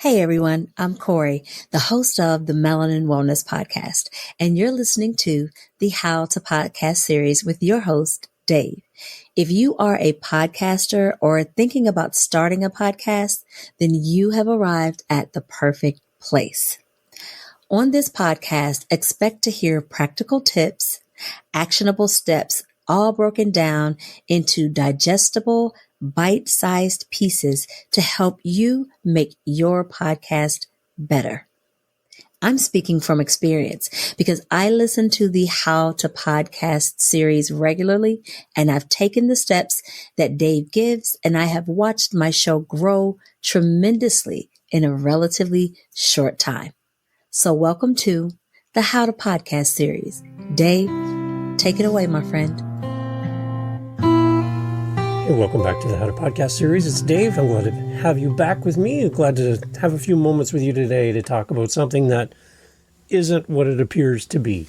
Hey everyone, I'm Corey, the host of the Melanin Wellness Podcast, and you're listening to the How to Podcast series with your host, Dave. If you are a podcaster or thinking about starting a podcast, then you have arrived at the perfect place. On this podcast, expect to hear practical tips, actionable steps, all broken down into digestible, bite-sized pieces to help you make your podcast better. I'm speaking from experience because I listen to the How to Podcast series regularly, and I've taken the steps that Dave gives, and I have watched my show grow tremendously in a relatively short time. So welcome to the How to Podcast series. Dave, take it away, my friend. Hey, welcome back to the How to Podcast series. It's Dave. I'm glad to have you back with me. I'm glad to have a few moments with you today to talk about something that isn't what it appears to be.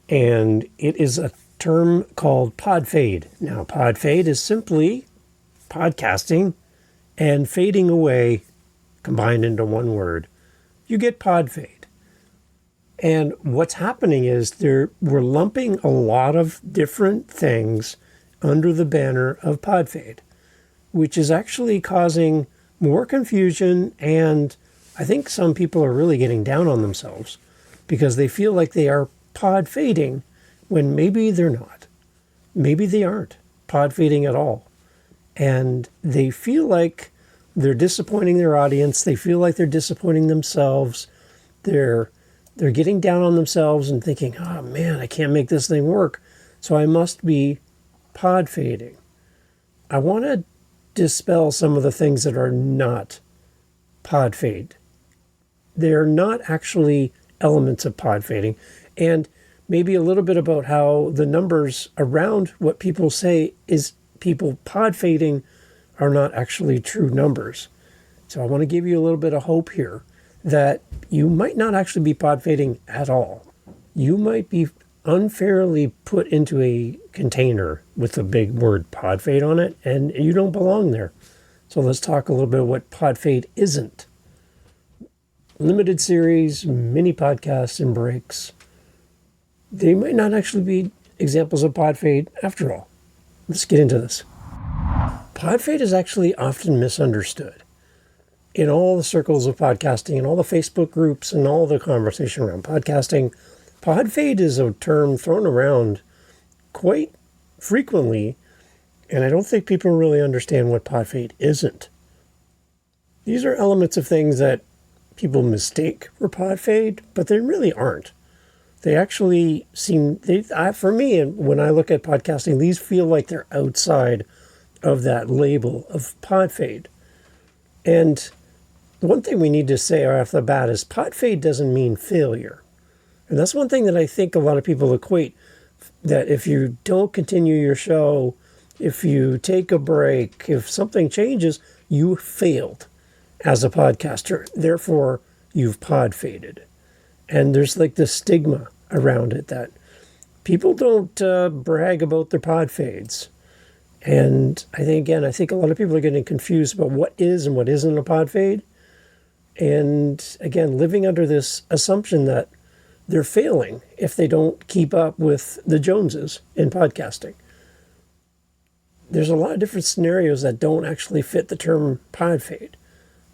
And it is a term called Podfade. Now, Podfade is simply podcasting and fading away combined into one word. You get Podfade. And what's happening is we're lumping a lot of different things under the banner of Podfade, which is actually causing more confusion, and I think some people are really getting down on themselves because they feel like they are pod fading when maybe they're not. Maybe they aren't pod fading at all. And they feel like they're disappointing their audience. They feel like they're disappointing themselves. They're getting down on themselves and thinking, oh man, I can't make this thing work, so I must be pod fading. I want to dispel some of the things that are not pod fade. They're not actually elements of pod fading, and maybe a little bit about how the numbers around what people say is people pod fading are not actually true numbers. So I want to give you a little bit of hope here that you might not actually be pod fading at all. You might be unfairly put into a container with the big word Podfade on it, and you don't belong there. So let's talk a little bit about what Podfade isn't. Limited series, mini podcasts, and breaks. They might not actually be examples of Podfade after all. Let's get into this. Podfade is actually often misunderstood. In all the circles of podcasting and all the Facebook groups and all the conversation around podcasting, Podfade is a term thrown around quite frequently, and I don't think people really understand what Podfade isn't. These are elements of things that people mistake for Podfade, but they really aren't. They actually seem, for me, when I look at podcasting, these feel like they're outside of that label of Podfade. And the one thing we need to say right off the bat is Podfade doesn't mean failure. And that's one thing that I think a lot of people equate, that if you don't continue your show, if you take a break, if something changes, you failed as a podcaster. Therefore, you've pod faded. And there's like this stigma around it that people don't brag about their pod fades. And I think a lot of people are getting confused about what is and what isn't a pod fade. And again, living under this assumption that they're failing if they don't keep up with the Joneses in podcasting. There's a lot of different scenarios that don't actually fit the term Podfade.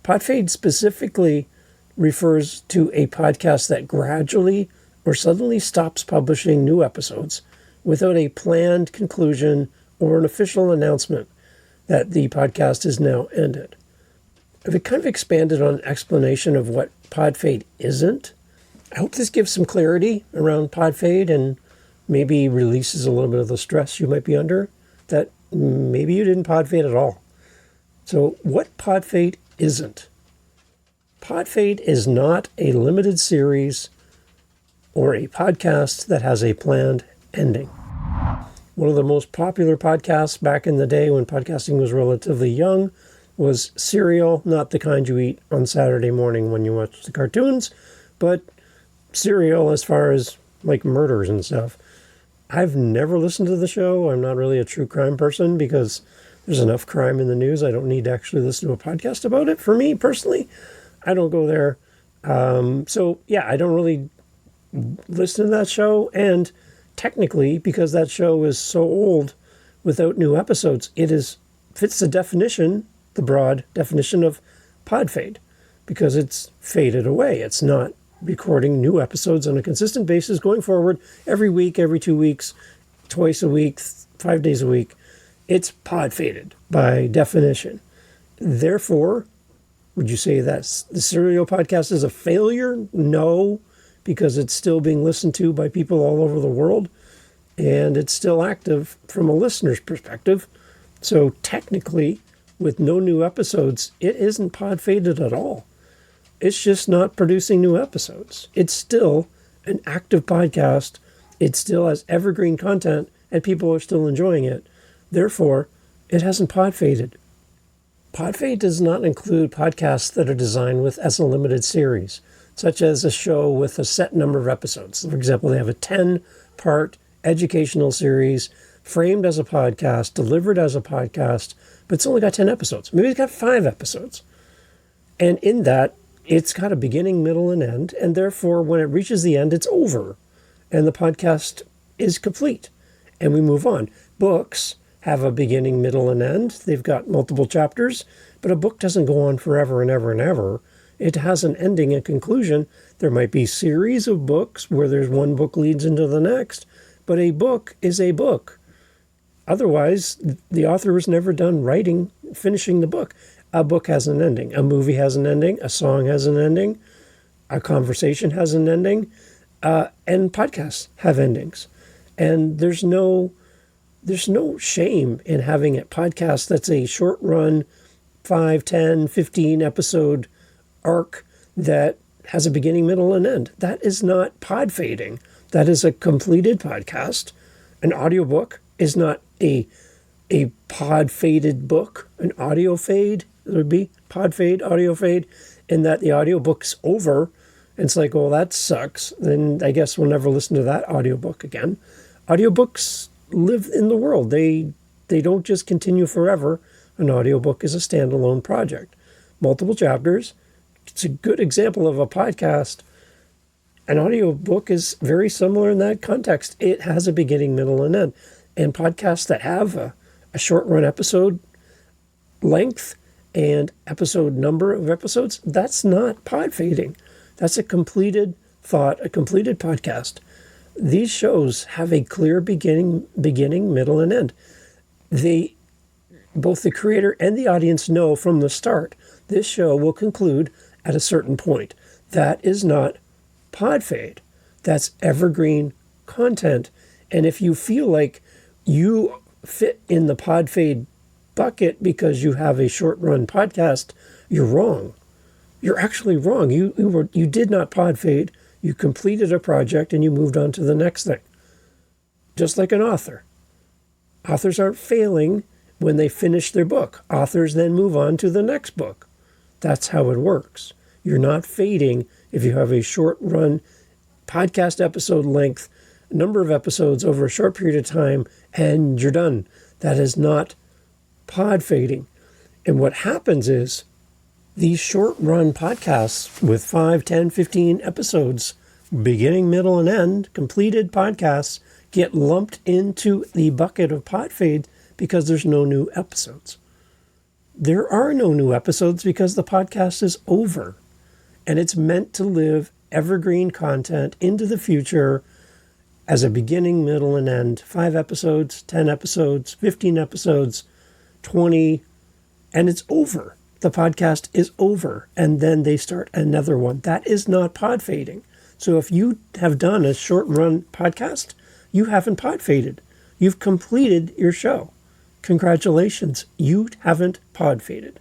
Podfade specifically refers to a podcast that gradually or suddenly stops publishing new episodes without a planned conclusion or an official announcement that the podcast is now ended. I've kind of expanded on an explanation of what Podfade isn't. I hope this gives some clarity around Podfade and maybe releases a little bit of the stress you might be under, that maybe you didn't Podfade at all. So what Podfade isn't. Podfade is not a limited series or a podcast that has a planned ending. One of the most popular podcasts back in the day when podcasting was relatively young was Serial, not the kind you eat on Saturday morning when you watch the cartoons, but Serial as far as like murders and stuff. I've never listened to the show. I'm not really a true crime person because there's enough crime in the news. I don't need to actually listen to a podcast about it for me personally. I don't go there. So yeah, I don't really listen to that show. And technically, because that show is so old without new episodes, fits the definition, the broad definition of Podfade, because it's faded away. It's not recording new episodes on a consistent basis going forward every week, every 2 weeks, twice a week, 5 days a week. It's pod-faded by definition. Therefore, would you say that the Serial podcast is a failure? No, because it's still being listened to by people all over the world, and it's still active from a listener's perspective. So technically, with no new episodes, it isn't pod-faded at all. It's just not producing new episodes. It's still an active podcast. It still has evergreen content, and people are still enjoying it. Therefore, it hasn't pod-faded. Podfade does not include podcasts that are designed as a limited series, such as a show with a set number of episodes. For example, they have a 10-part educational series framed as a podcast, delivered as a podcast, but it's only got 10 episodes. Maybe it's got 5 episodes. And in that, it's got a beginning, middle, and end, and therefore, when it reaches the end, it's over, and the podcast is complete, and we move on. Books have a beginning, middle, and end. They've got multiple chapters, but a book doesn't go on forever and ever and ever. It has an ending and conclusion. There might be series of books where there's one book leads into the next, but a book is a book. Otherwise, the author was never done finishing the book. A book has an ending. A movie has an ending. A song has an ending. A conversation has an ending. And podcasts have endings. And there's no shame in having a podcast that's a short run, 5, 10, 15 episode arc that has a beginning, middle, and end. That is not pod fading. That is a completed podcast. An audiobook is not a pod faded book. An audio fade, it would be pod fade, audio fade, in that the audiobook's over. And it's like, well, that sucks. Then I guess we'll never listen to that audiobook again. Audiobooks live in the world. They don't just continue forever. An audiobook is a standalone project. Multiple chapters. It's a good example of a podcast. An audiobook is very similar in that context. It has a beginning, middle, and end. And podcasts that have a short run episode length and episode number of episodes, that's not pod fading. That's a completed thought, a completed podcast. These shows have a clear beginning, middle, and end. Both the creator and the audience know from the start, this show will conclude at a certain point. That is not pod fade. That's evergreen content. And if you feel like you fit in the pod fade bucket because you have a short run podcast, you're wrong. You're actually wrong. You did not pod fade. You completed a project and you moved on to the next thing. Just like an author. Authors aren't failing when they finish their book. Authors then move on to the next book. That's how it works. You're not fading if you have a short run podcast episode length, number of episodes over a short period of time, and you're done. That is not pod fading. And what happens is these short run podcasts with 5, 10, 15 episodes, beginning, middle, and end, completed podcasts, get lumped into the bucket of pod fade because there's no new episodes. There are no new episodes because the podcast is over. And it's meant to live evergreen content into the future as a beginning, middle, and end. 5 episodes, 10 episodes, 15 episodes, 20, and it's over. The podcast is over, and then they start another one. That is not pod fading. So if you have done a short run podcast, you haven't pod faded. You've completed your show. Congratulations, you haven't pod faded.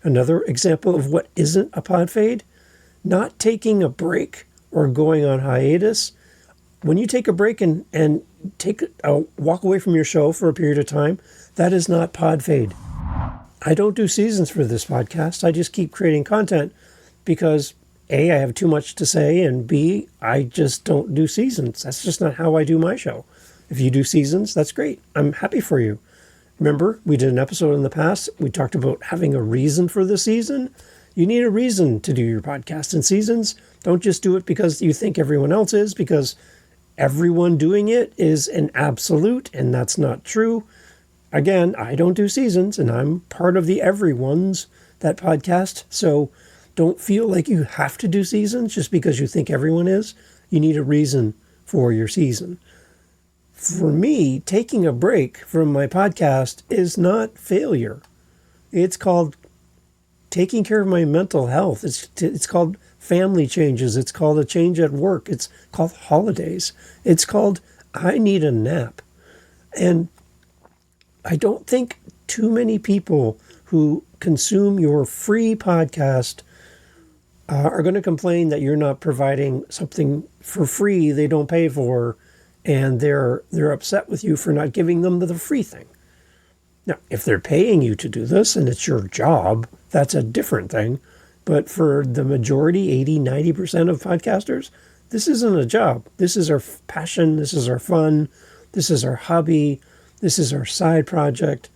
Another example of what isn't a pod fade, not taking a break or going on hiatus. When you take a break and take a walk away from your show for a period of time, that is not pod fade. I don't do seasons for this podcast. I just keep creating content because A, I have too much to say, and B, I just don't do seasons. That's just not how I do my show. If you do seasons, that's great. I'm happy for you. Remember, we did an episode in the past. We talked about having a reason for the season. You need a reason to do your podcast. And seasons, don't just do it because you think everyone else is, because everyone doing it is an absolute, and that's not true. Again, I don't do seasons, and I'm part of the everyone's, that podcast. So don't feel like you have to do seasons just because you think everyone is. You need a reason for your season. For me, taking a break from my podcast is not failure. It's called taking care of my mental health. It's called family changes. It's called a change at work. It's called holidays. It's called I need a nap. And I don't think too many people who consume your free podcast are going to complain that you're not providing something for free they don't pay for, and they're upset with you for not giving them the free thing. Now, if they're paying you to do this and it's your job, that's a different thing. But for the majority, 80, 90% of podcasters, this isn't a job. This is our passion. This is our fun. This is our hobby. This is our side project.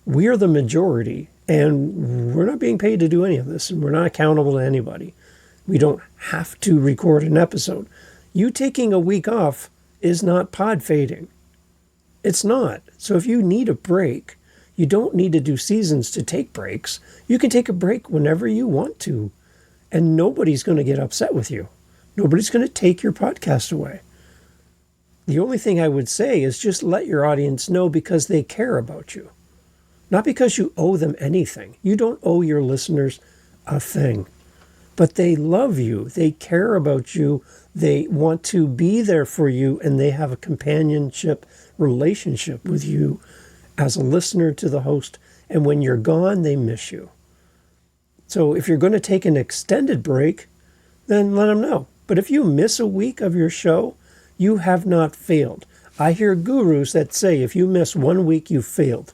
We are the majority, and we're not being paid to do any of this, and we're not accountable to anybody. We don't have to record an episode. You taking a week off is not pod fading. It's not. So if you need a break, you don't need to do seasons to take breaks. You can take a break whenever you want to, and nobody's going to get upset with you. Nobody's going to take your podcast away. The only thing I would say is just let your audience know because they care about you, not because you owe them anything. You don't owe your listeners a thing, but they love you. They care about you. They want to be there for you, and they have a companionship relationship with you as a listener to the host. And when you're gone, they miss you. So if you're going to take an extended break, then let them know. But if you miss a week of your show, you have not failed. I hear gurus that say if you miss 1 week, you failed.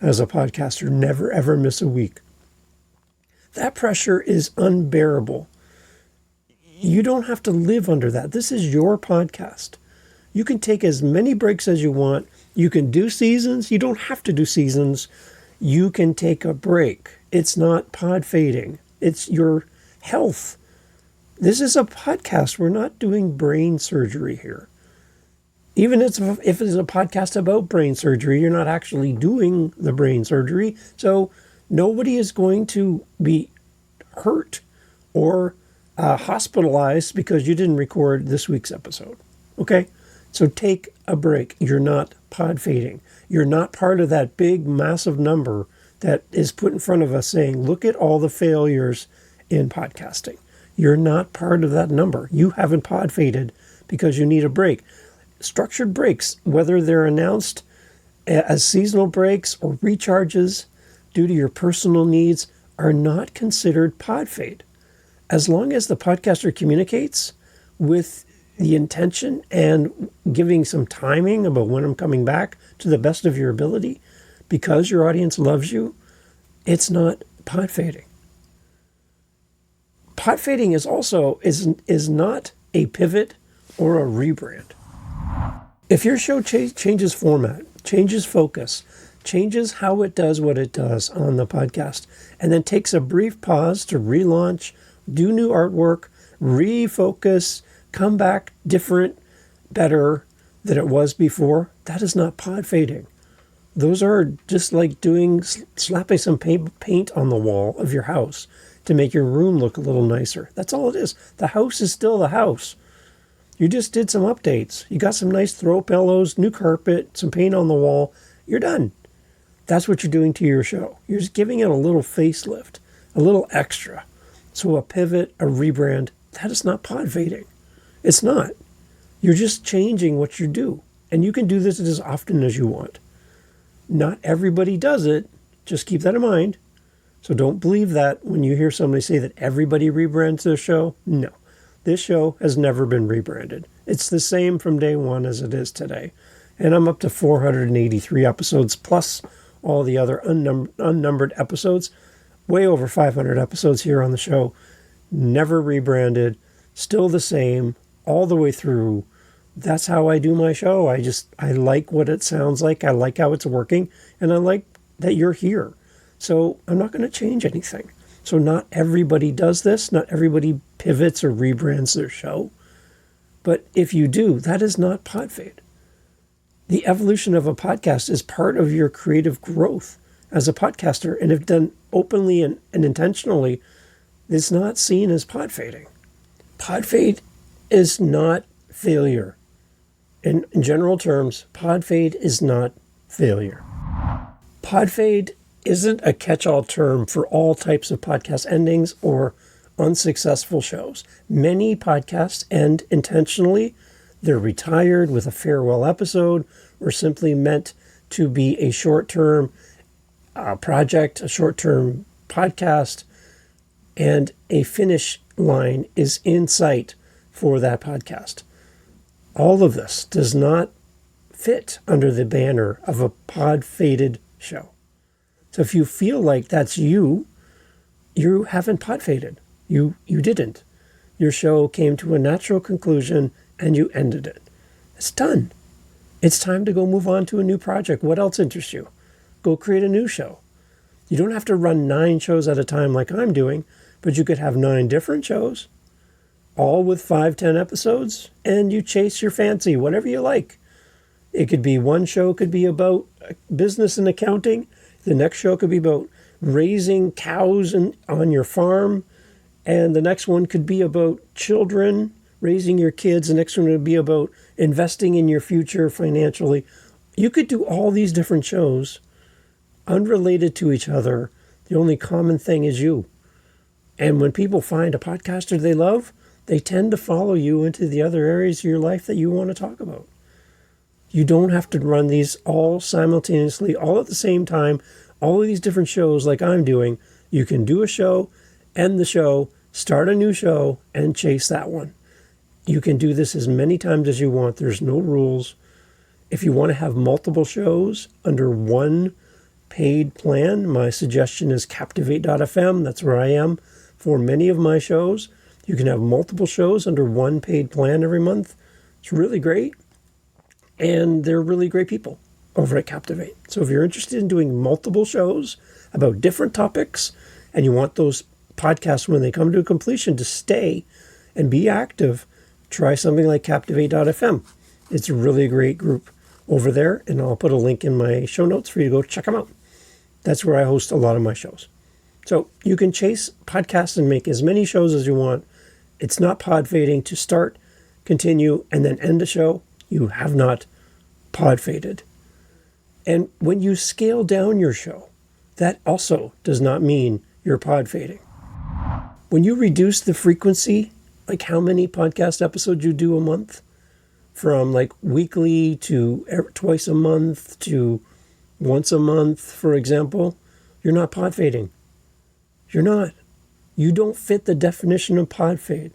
As a podcaster, never ever miss a week. That pressure is unbearable. You don't have to live under that. This is your podcast. You can take as many breaks as you want. You can do seasons. You don't have to do seasons. You can take a break. It's not pod fading. It's your health. This is a podcast. We're not doing brain surgery here. Even if it's a podcast about brain surgery, you're not actually doing the brain surgery. So nobody is going to be hurt or hospitalized because you didn't record this week's episode. Okay? So take a break. You're not pod fading. You're not part of that big, massive number that is put in front of us saying, look at all the failures in podcasting. You're not part of that number. You haven't pod faded because you need a break. Structured breaks, whether they're announced as seasonal breaks or recharges due to your personal needs, are not considered pod fade. As long as the podcaster communicates with the intention and giving some timing about when I'm coming back to the best of your ability, because your audience loves you, it's not pod fading. Pod fading is also is not a pivot or a rebrand. If your show changes format, changes focus, changes how it does what it does on the podcast, and then takes a brief pause to relaunch, do new artwork, refocus, come back different, better than it was before, that is not pod fading. Those are just like slapping some paint on the wall of your house to make your room look a little nicer. That's all it is. The house is still the house. You just did some updates. You got some nice throw pillows, new carpet, some paint on the wall. You're done. That's what you're doing to your show. You're just giving it a little facelift, a little extra. So a pivot, a rebrand, that is not pod fading. It's not. You're just changing what you do. And you can do this as often as you want. Not everybody does it. Just keep that in mind. So don't believe that when you hear somebody say that everybody rebrands their show. No. This show has never been rebranded. It's the same from day one as it is today. And I'm up to 483 episodes plus all the other unnumbered episodes. Way over 500 episodes here on the show. Never rebranded. Still the same all the way through. That's how I do my show. I like what it sounds like. I like how it's working. And I like that you're here. So I'm not going to change anything. So not everybody does this. Not everybody pivots or rebrands their show. But if you do, that is not Podfade. The evolution of a podcast is part of your creative growth as a podcaster. And if done openly and intentionally, it's not seen as podfading. Podfade is not failure. In general terms, podfade is not failure. Podfade isn't a catch-all term for all types of podcast endings or unsuccessful shows. Many podcasts end intentionally. They're retired with a farewell episode or simply meant to be a short-term project, a short-term podcast, and a finish line is in sight for that podcast. All of this does not fit under the banner of a podfaded show. So if you feel like that's you haven't podfaded. You didn't. Your show came to a natural conclusion and you ended it. It's done. It's time to go move on to a new project. What else interests you? Go create a new show. You don't have to run 9 shows at a time like I'm doing, but you could have 9 different shows, all with 5-10 episodes, and you chase your fancy, whatever you like. It could be one show could be about business and accounting. The next show could be about raising cows on your farm. And the next one could be about children, raising your kids. The next one would be about investing in your future financially. You could do all these different shows unrelated to each other. The only common thing is you. And when people find a podcaster they love, they tend to follow you into the other areas of your life that you want to talk about. You don't have to run these all simultaneously, all at the same time, all of these different shows like I'm doing. You can do a show, end the show, start a new show, and chase that one. You can do this as many times as you want. There's no rules. If you want to have multiple shows under one paid plan, my suggestion is Captivate.fm. That's where I am for many of my shows. You can have multiple shows under one paid plan every month. It's really great. And they're really great people over at Captivate. So if you're interested in doing multiple shows about different topics and you want those podcasts when they come to completion to stay and be active, try something like Captivate.fm. It's a really great group over there, and I'll put a link in my show notes for you to go check them out. That's where I host a lot of my shows. So you can chase podcasts and make as many shows as you want. It's not podfading to start, continue, and then end a show. You have not podfaded. And when you scale down your show, that also does not mean you're podfading. When you reduce the frequency, like how many podcast episodes you do a month, from like weekly to twice a month to once a month, for example, you're not podfading. You're not. You don't fit the definition of podfade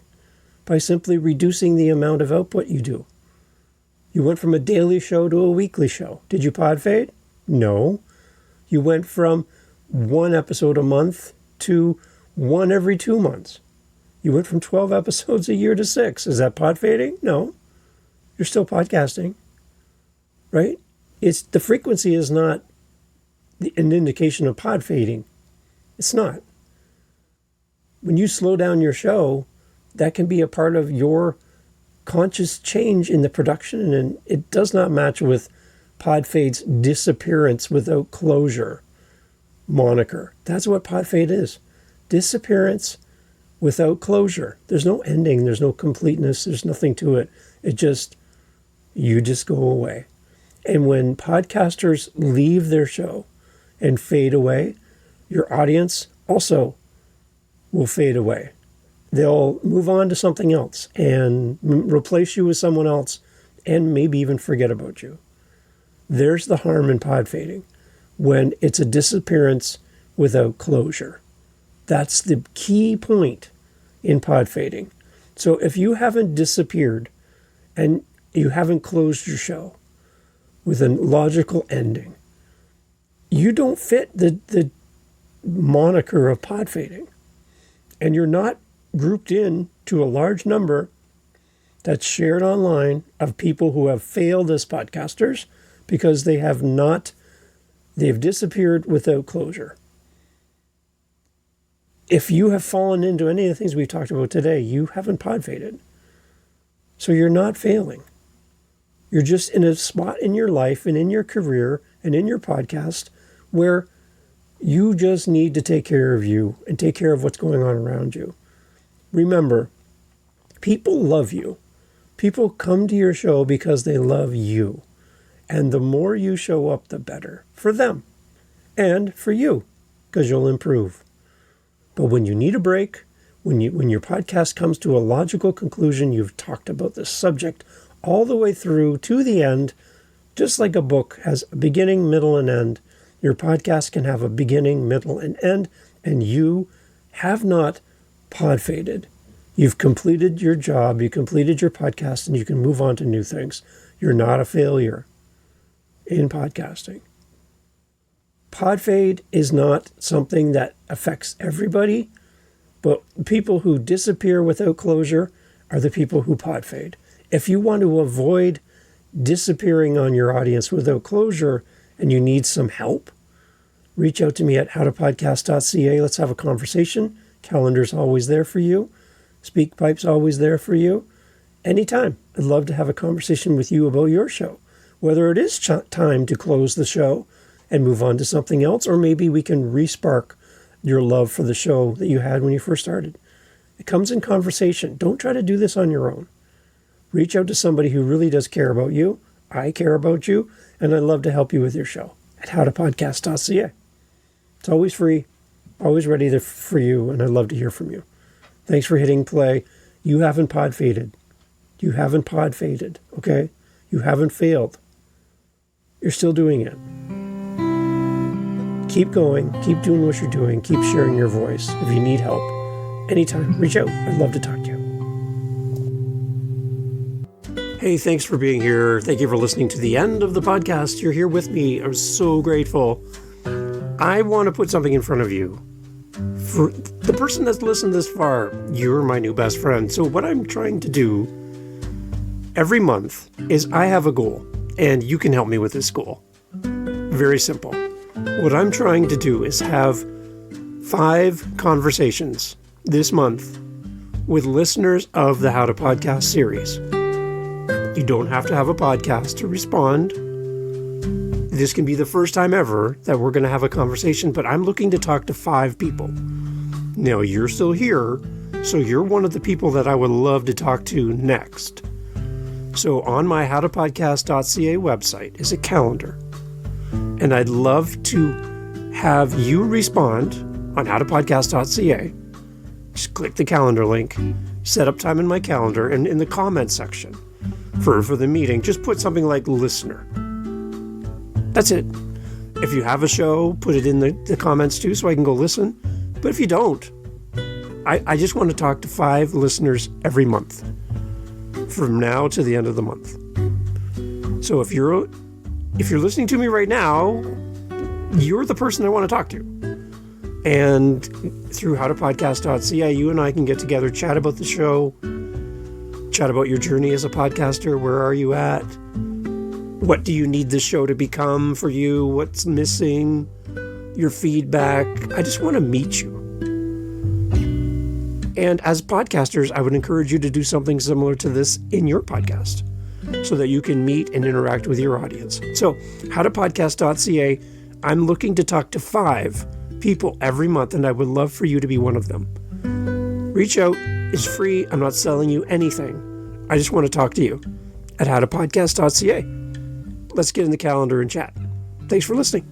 by simply reducing the amount of output you do. You went from a daily show to a weekly show. Did you podfade? No. You went from 1 episode a month to 1 every 2 months. You went from 12 episodes a year to 6. Is that podfading? No. You're still podcasting, right? It's the frequency is not an indication of podfading. It's not. When you slow down your show, that can be a part of your conscious change in the production, and it does not match with Podfade's disappearance without closure moniker. That's what Podfade is. Disappearance without closure. There's no ending. There's no completeness. There's nothing to it. You just go away. And when podcasters leave their show and fade away, your audience also will fade away. They'll move on to something else and replace you with someone else and maybe even forget about you. There's the harm in podfading, when it's a disappearance without closure. That's the key point in podfading. So if you haven't disappeared and you haven't closed your show with a logical ending, you don't fit the moniker of podfading. And you're not grouped in to a large number that's shared online of people who have failed as podcasters because they've disappeared without closure. if you have fallen into any of the things we've talked about today, you haven't podfaded. So you're not failing. You're just in a spot in your life and in your career and in your podcast where you just need to take care of you and take care of what's going on around you. Remember, people love you. People come to your show because they love you. And the more you show up, the better for them and for you, because you'll improve. But when you need a break, when your podcast comes to a logical conclusion, you've talked about the subject all the way through to the end, just like a book has a beginning, middle, and end. Your podcast can have a beginning, middle, and end, and you have not podfaded. You've completed your job, you completed your podcast, and you can move on to new things. You're not a failure in podcasting. Podfade is not something that affects everybody, but people who disappear without closure are the people who podfade. If you want to avoid disappearing on your audience without closure and you need some help, reach out to me at howtopodcast.ca. Let's have a conversation. Calendar's always there for you. SpeakPipe's always there for you. Anytime. I'd love to have a conversation with you about your show, whether it is time to close the show and move on to something else, or maybe we can re-spark your love for the show that you had when you first started. It comes in conversation. Don't try to do this on your own. Reach out to somebody who really does care about you. I care about you, and I'd love to help you with your show at howtopodcast.ca. It's always free, always ready for you, and I'd love to hear from you. Thanks for hitting play. You haven't podfaded. You haven't podfaded, okay? You haven't failed. You're still doing it. Keep going. Keep doing what you're doing. Keep sharing your voice. If you need help, anytime, reach out. I'd love to talk to you. Hey, thanks for being here. Thank you for listening to the end of the podcast. You're here with me. I'm so grateful. I want to put something in front of you. For the person that's listened this far, you're my new best friend. So what I'm trying to do every month is I have a goal, and you can help me with this goal. Very simple. What I'm trying to do is have 5 conversations this month with listeners of the How to Podcast series. You don't have to have a podcast to respond. This can be the first time ever that we're going to have a conversation, but I'm looking to talk to 5 people. Now, you're still here, so you're one of the people that I would love to talk to next. So on my howtopodcast.ca website is a calendar, and I'd love to have you respond on howtopodcast.ca. Just click the calendar link, set up time in my calendar, and in the comments section for the meeting, just put something like listener. That's it. If you have a show, put it in the comments too so I can go listen. But if you don't, I just want to talk to 5 listeners every month from now to the end of the month. So if you're listening to me right now, you're the person I want to talk to. And through howtopodcast.ca, you and I can get together, chat about the show, chat about your journey as a podcaster. Where are you at? What do you need this show to become for you? What's missing? Your feedback. I just want to meet you. And as podcasters, I would encourage you to do something similar to this in your podcast so that you can meet and interact with your audience. So, howtopodcast.ca, I'm looking to talk to 5 people every month, and I would love for you to be one of them. Reach out. It's free. I'm not selling you anything. I just want to talk to you at howtopodcast.ca. Let's get in the calendar and chat. Thanks for listening.